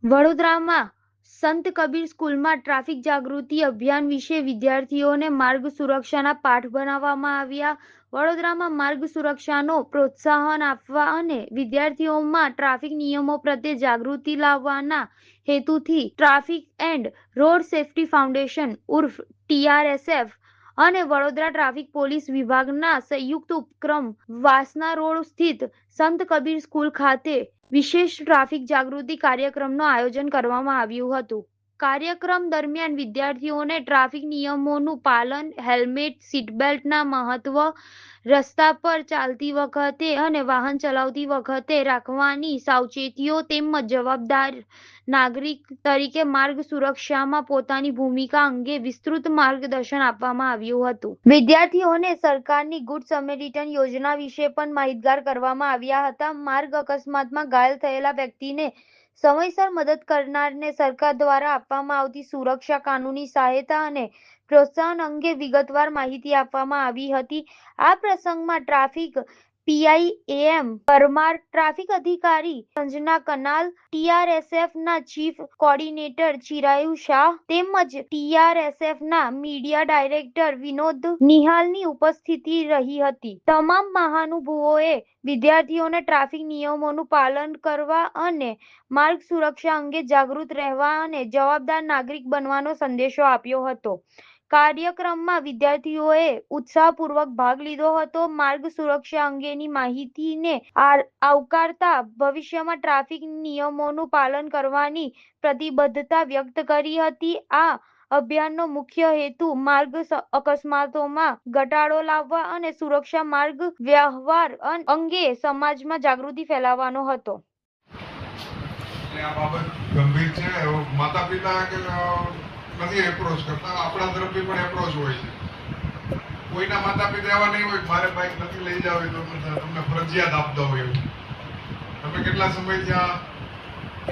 વડોદરામાં સંત કબીર સ્કૂલમાં ટ્રાફિક જાગૃતિ અભિયાન વિશે વિદ્યાર્થીઓને માર્ગ સુરક્ષાના પાઠ ભણાવવામાં આવ્યા. વડોદરામાં માર્ગ સુરક્ષાનો પ્રોત્સાહન આપવા અને વિદ્યાર્થીઓમાં ટ્રાફિક નિયમો પ્રત્યે જાગૃતિ લાવવાના હેતુથી traffic and road safety foundation ઉર્ફ TRSF અને વડોદરા ટ્રાફિક પોલીસ વિભાગના સંયુક્ત ઉપક્રમ વાસના રોડ સ્થિત સંત કબીર સ્કૂલ ખાતે વિશેષ ટ્રાફિક જાગૃતિ કાર્યક્રમનું આયોજન કરવામાં આવ્યું હતું. કાર્યક્રમ દરમિયાન વિદ્યાર્થીઓને ટ્રાફિક નિયમોનું પાલન, હેલ્મેટ, સીટબેલ્ટના મહત્વ, રસ્તા પર ચાલતી વખતે અને વાહન ચલાવતી વખતે રાખવાની સાવચેતીઓ તેમજ જવાબદાર નાગરિક તરીકે માર્ગ સુરક્ષામાં પોતાની ભૂમિકા અંગે વિસ્તૃત માર્ગદર્શન આપવામાં આવ્યું હતું. વિદ્યાર્થીઓને સરકારની ગુડ સમરિટન યોજના વિશે પણ માહિતગાર કરવામાં આવ્યા હતા. માર્ગ અકસ્માતમાં ઘાયલ થયેલા વ્યક્તિને સમયસર મદદ કરનારને સરકાર દ્વારા આપવામાં આવતી સુરક્ષા, કાનૂની સહાયતા અને પ્રોત્સાહન અંગે વિગતવાર માહિતી આપવામાં આવી હતી. આ પ્રસંગમાં traffic PI AM Parmar, traffic અધિકારી સંજના કનાલ, TRSFના ચીફ કોર્ડિનેટર ચિરાયુ શાહ તેમજ TRSFના મીડિયા ડાયરેક્ટર વિનોદ નિહાલની ઉપસ્થિતિ રહી હતી. તમામ મહાનુભાવોએ વિદ્યાર્થીઓને ટ્રાફિક નિયમોનું પાલન કરવા અને માર્ગ સુરક્ષા અંગે જાગૃત રહેવા અને જવાબદાર નાગરિક બનવાનો સંદેશો આપ્યો હતો. કાર્યક્રમમાં વિદ્યાર્થીઓએ ઉત્સાહપૂર્વક ભાગ લીધો હતો. માર્ગ સુરક્ષા અંગેની માહિતીને આવકારતા ભવિષ્યમાં ટ્રાફિક નિયમોનું પાલન કરવાની પ્રતિબદ્ધતા વ્યક્ત કરી હતી. આ અભિયાનનો મુખ્ય હેતુ માર્ગ અકસ્માતોમાં ઘટાડો લાવવા અને સુરક્ષિત માર્ગ વ્યવહાર અંગે સમાજમાં જાગૃતિ ફેલાવવાનો હતો. આ બાબત ગંભીર છે. માતા પિતા નથી એપ્રોચ કરતા, આપણા તરફથી પણ એપ્રોચ હોય છે. કોઈના માતા પિતા એવા નહીં હોય મારે બાઇક નથી લઈ જાવ તો તમને ફરજિયાત આપતા હોય એવું. તમે કેટલા સમય ત્યાં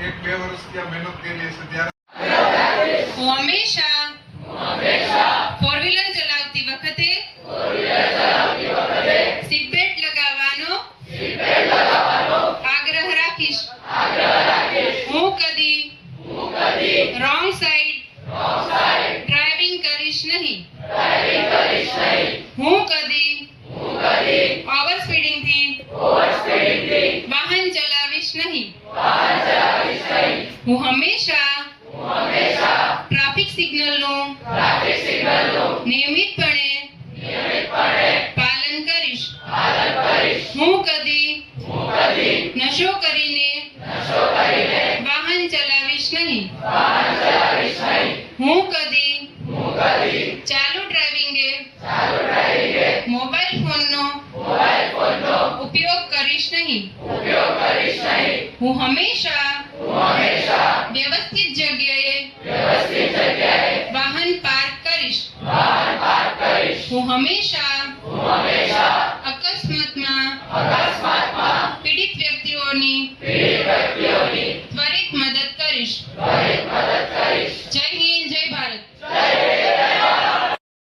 1-2 વર્ષ ત્યાં મહેનત કરી હશે ત્યારે હું હંમેશા ફોર વ્હીલર ચલાવતી વખતે સીટ બેલ્ટ લગાવવાનો આગ્રહ રાખીશ. હું કદી રોંગ સાઈડ ડ્રાઇવિંગ કરીશ નહીં. હું કદી ઓવર સ્પીડિંગથી વાહન ચલાવીશ નહીં. હું હંમેશા ટ્રાફિક સિગ્નલનું નિયમિતપણે પાલન કરીશ. હું કદી નશો કરીને વાહન ચલાવીશ નહીં. હું કદી ચાલુ ડ્રાઇવિંગે મોબાઈલ ફોનનો ઉપયોગ કરીશ નહીં. હું હંમેશા વ્યવસ્થિત જગ્યાએ વાહન પાર્ક કરીશ. હું હંમેશા